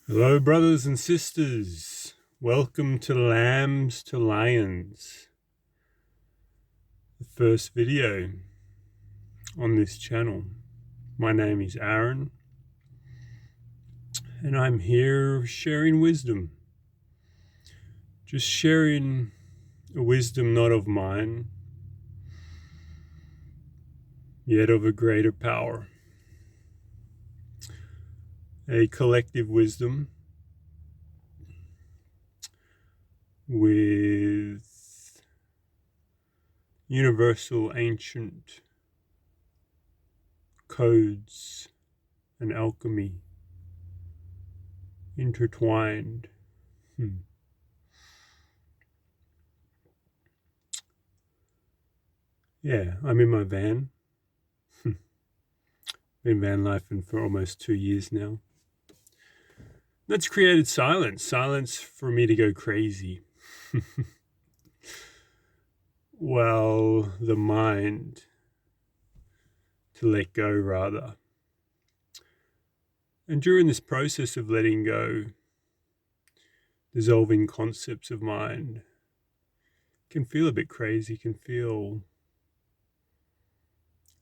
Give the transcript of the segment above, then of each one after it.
Hello, brothers and sisters. Welcome to Lambs to Lions, the first video on this channel. My name is Aaron, and I'm here sharing wisdom. Just sharing a wisdom not of mine, yet of a greater power. A collective wisdom with universal ancient codes and alchemy intertwined. Yeah, I'm in my van. Been van lifing for almost 2 years now. That's created silence for me to go crazy. Well, the mind to let go, rather. And during this process of letting go, dissolving concepts of mind can feel a bit crazy, can feel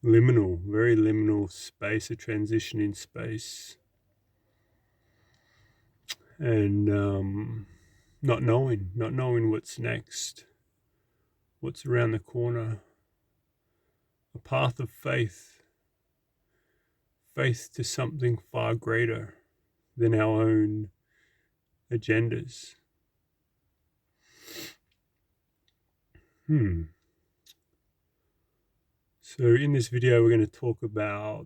liminal, very liminal space, a transition in space. And not knowing what's next, what's around the corner. A path of faith to something far greater than our own agendas. So in this video, we're going to talk about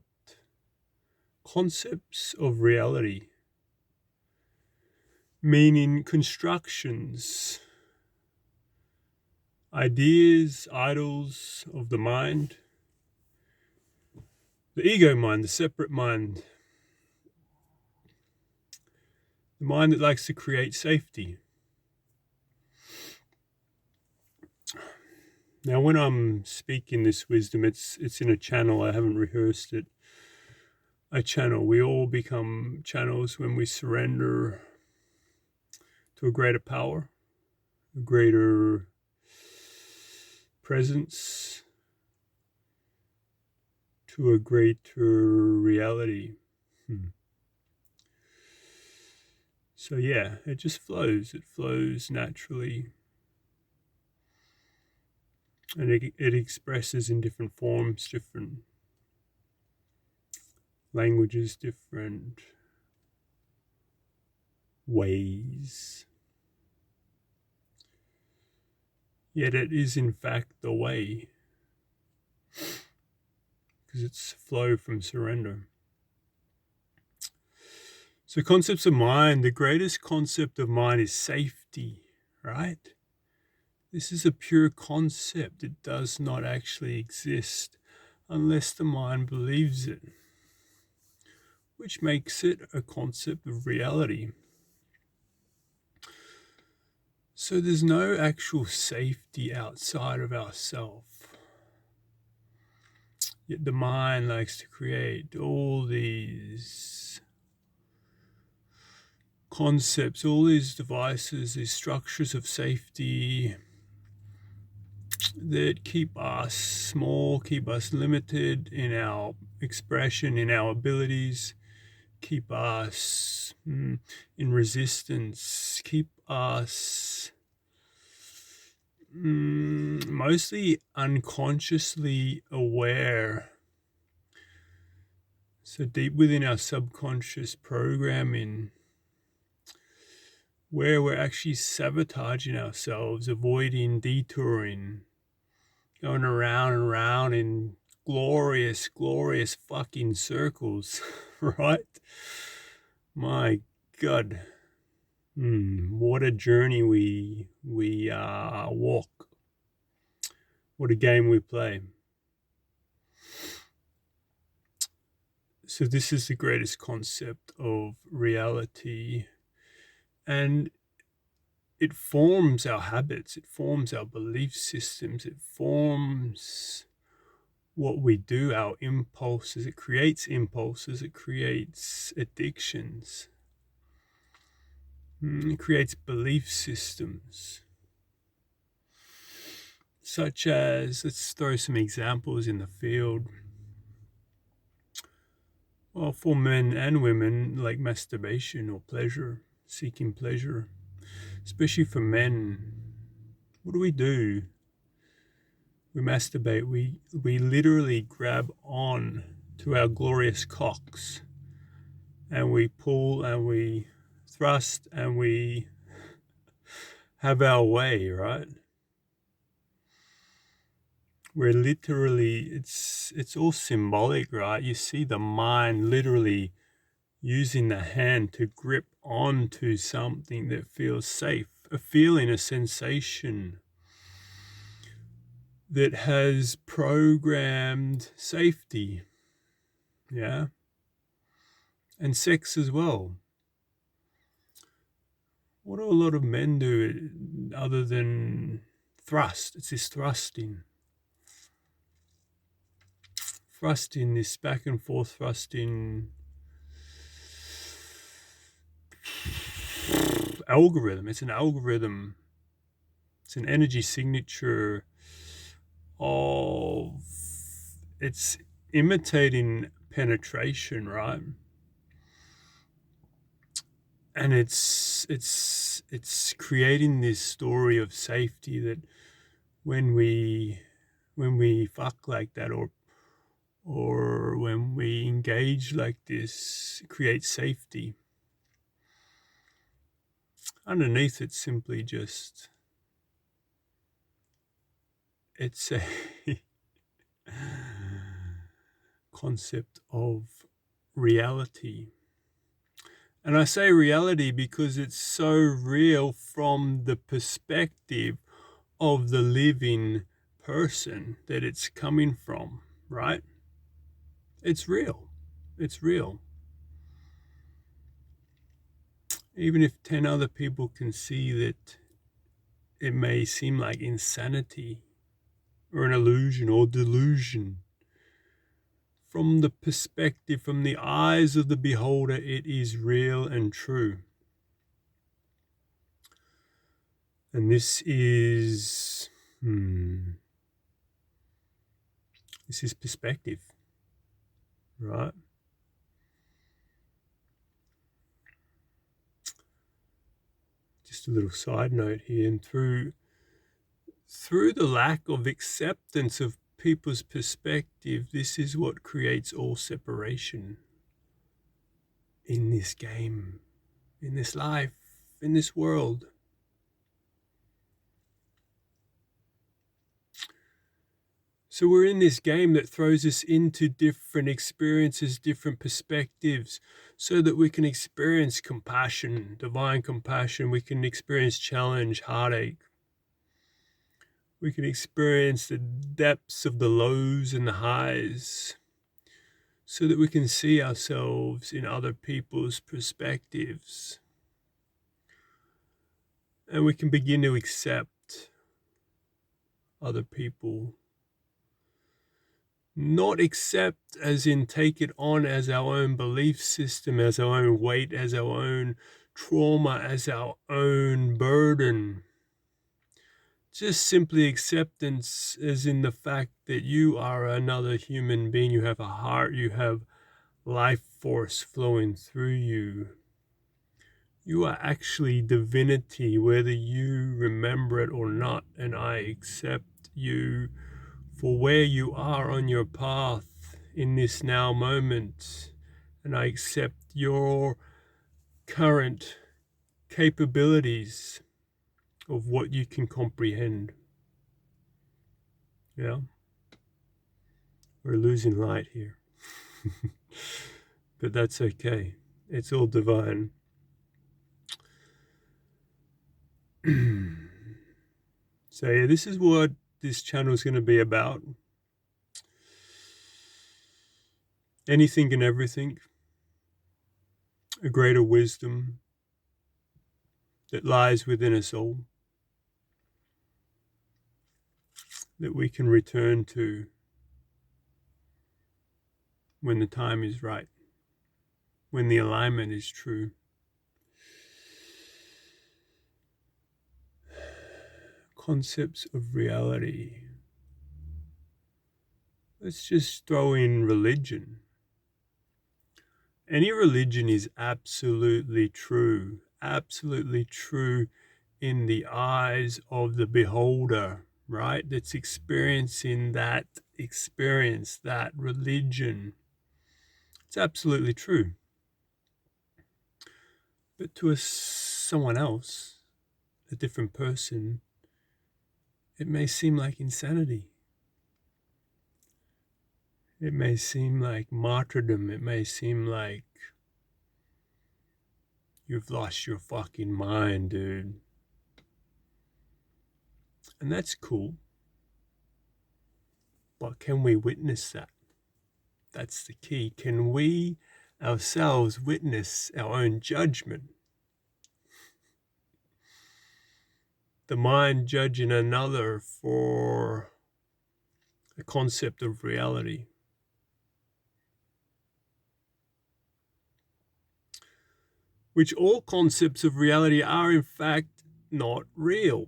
concepts of reality, meaning constructions, ideas, idols of the mind, the ego mind, the separate mind, the mind that likes to create safety. Now, when I'm speaking this wisdom, it's in a channel. I haven't rehearsed it. A channel. We all become channels when we surrender to a greater power, a greater presence, to a greater reality. So yeah, it just flows. It flows naturally. And it expresses in different forms, different languages, different ways. Yet it is in fact the way, because it's flow from surrender. So concepts of mind, the greatest concept of mind is safety, right? This is a pure concept. It does not actually exist unless the mind believes it, which makes it a concept of reality. So there's no actual safety outside of ourself. Yet the mind likes to create all these concepts, all these devices, these structures of safety that keep us small, keep us limited in our expression, in our abilities, keep us in resistance, keep us mostly unconsciously aware. So deep within our subconscious programming, where we're actually sabotaging ourselves, avoiding, detouring, going around and around in glorious fucking circles, right? My God. What a journey we walk. What a game we play. So this is the greatest concept of reality. And it forms our habits, it forms our belief systems, it forms what we do, our impulses, it creates addictions. It creates belief systems, such as, let's throw some examples in the field. Well, for men and women, like masturbation or pleasure, seeking pleasure, especially for men, what do? We masturbate. We literally grab on to our glorious cocks, and we pull and we thrust and we have our way, right? We're literally, it's all symbolic, right? You see the mind literally using the hand to grip onto something that feels safe, a feeling, a sensation that has programmed safety, yeah, and sex as well. What do a lot of men do other than thrust? It's this thrusting, this back and forth thrusting algorithm. It's an algorithm. It's an energy signature of, it's imitating penetration, right? And it's creating this story of safety that when we fuck like that, or when we engage like this, it creates safety. Underneath, it's simply just, it's a concept of reality. And I say reality because it's so real from the perspective of the living person that it's coming from, right? It's real. It's real. Even if 10 other people can see that it may seem like insanity or an illusion or delusion, from the perspective, from the eyes of the beholder, it is real and true. And this is perspective, right? Just a little side note here, and through the lack of acceptance of people's perspective, this is what creates all separation in this game, in this life, in this world. So we're in this game that throws us into different experiences, different perspectives, so that we can experience compassion, divine compassion. We can experience challenge, heartache. We can experience the depths of the lows and the highs, so that we can see ourselves in other people's perspectives. And we can begin to accept other people. Not accept as in take it on as our own belief system, as our own weight, as our own trauma, as our own burden. Just simply acceptance as in the fact that you are another human being. You have a heart, you have life force flowing through you. You are actually divinity, whether you remember it or not, and I accept you for where you are on your path in this now moment, and I accept your current capabilities of what you can comprehend. Yeah, we're losing light here. But that's okay. It's all divine. So yeah, this is what this channel is going to be about. Anything and everything. A greater wisdom that lies within us all, that we can return to when the time is right, when the alignment is true. concepts of reality. Let's just throw in religion. Any religion is absolutely true in the eyes of the beholder, right? That's experiencing that experience, that religion. It's absolutely true. But to someone else, a different person, it may seem like insanity. It may seem like martyrdom. It may seem like you've lost your fucking mind, dude. And that's cool. But can we witness that? That's the key. Can we ourselves witness our own judgment? The mind judging another for the concept of reality. Which all concepts of reality are in fact not real.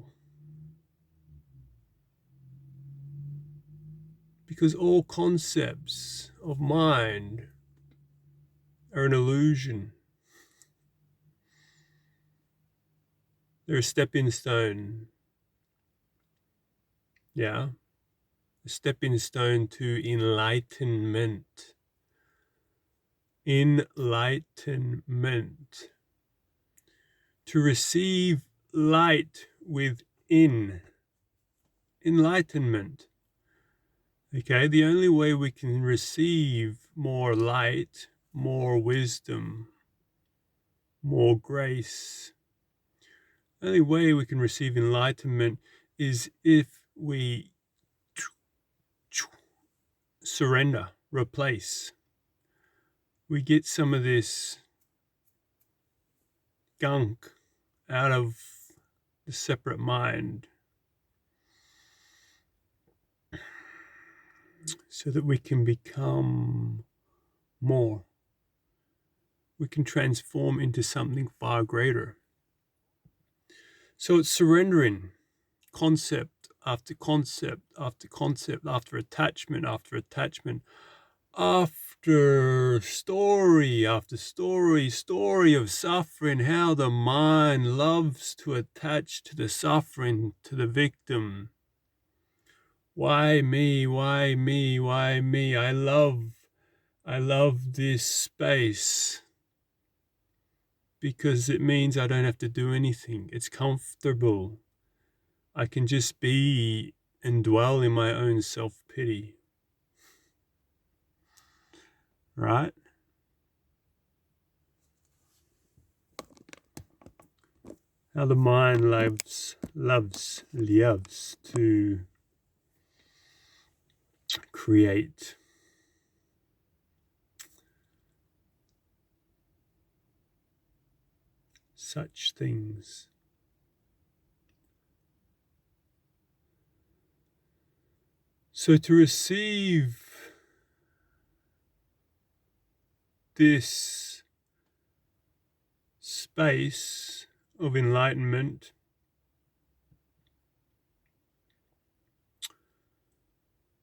Because all concepts of mind are an illusion. They're a stepping stone. Yeah. A stepping stone to enlightenment. Enlightenment. To receive light within. Enlightenment. Okay, the only way we can receive more light, more wisdom, more grace, the only way we can receive enlightenment is if we surrender, replace. We get some of this gunk out of the separate mind so that we can become more. We can transform into something far greater. So it's surrendering concept after concept after concept, after attachment after attachment, after story after story of suffering, how the mind loves to attach to the suffering, to the victim. Why me? Why me? Why me? I love this space because it means I don't have to do anything. It's comfortable. I can just be and dwell in my own self-pity. Right? How the mind loves to create such things. So to receive this space of enlightenment,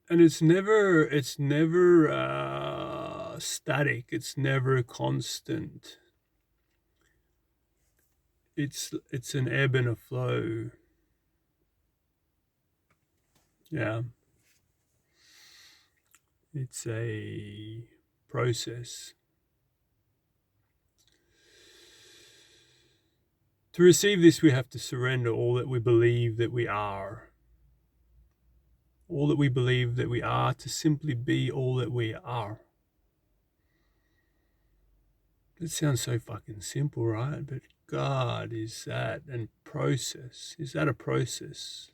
and it's never static, it's never constant. It's an ebb and a flow. Yeah. It's a process. To receive this, we have to surrender all that we believe that we are. All that we believe that we are, to simply be all that we are. It sounds so fucking simple, right? But God, is that a process? Is that a process?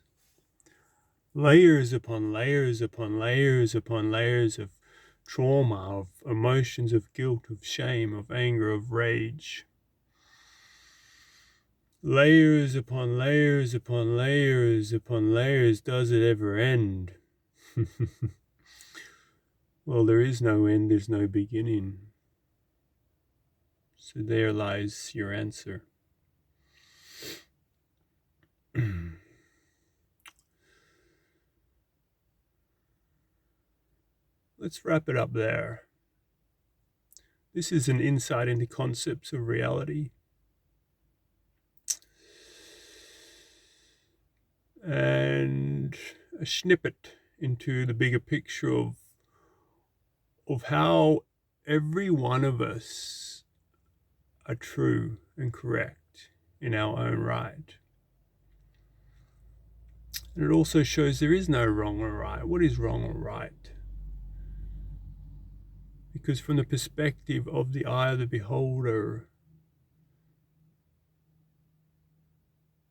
Layers upon layers upon layers upon layers of trauma, of emotions, of guilt, of shame, of anger, of rage. Layers upon layers upon layers upon layers. Does it ever end? Well, there is no end, there's no beginning. So there lies your answer. let's wrap it up there. This is an insight into concepts of reality. And a snippet into the bigger picture of how every one of us are true and correct in our own right. And it also shows there is no wrong or right. What is wrong or right? Because from the perspective of the eye of the beholder,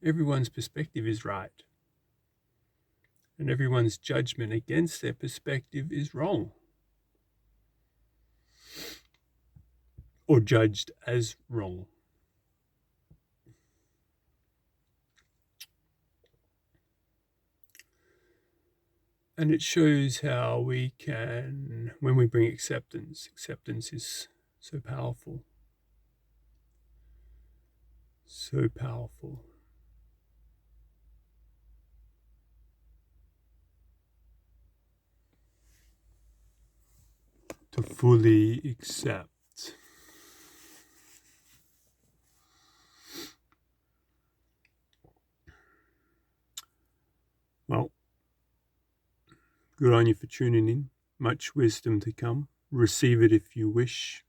everyone's perspective is right. And everyone's judgment against their perspective is wrong. Or judged as wrong. And it shows how we can, when we bring acceptance is so powerful. So powerful. To fully accept. Well, good on you for tuning in. Much wisdom to come. Receive it if you wish.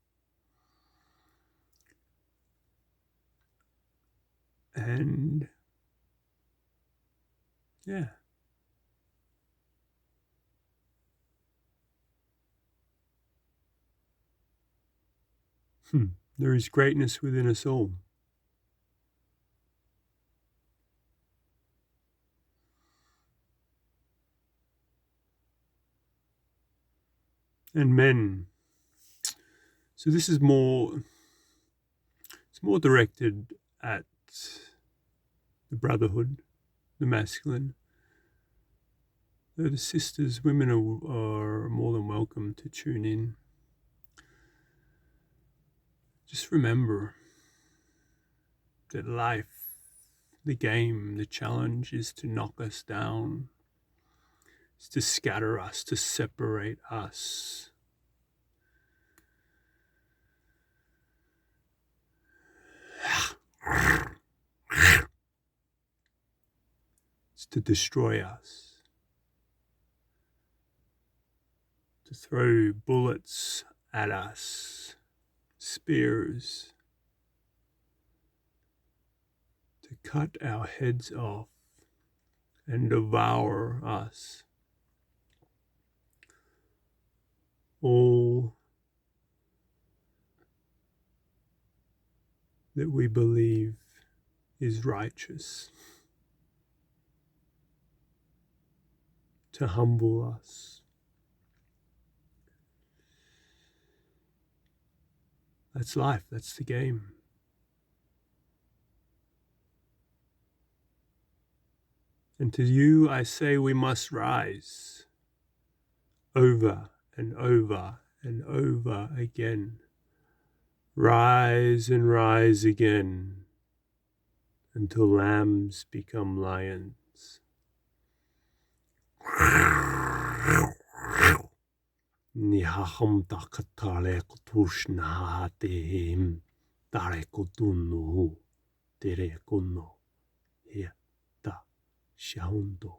And yeah. There is greatness within us all. And men. So this is more, it's more directed at the brotherhood, the masculine. Though the sisters, women are more than welcome to tune in. Just remember that life, the game, the challenge is to knock us down. It's to scatter us, to separate us. It's to destroy us. To throw bullets at us, spears, to cut our heads off and devour us. All that we believe is righteous. To humble us. That's life, that's the game. And to you I say we must rise over and over and over again. Rise and rise again until lambs become lions. Nihaham takatale kutushna tehim tarekutunu terekono yeta shaundo.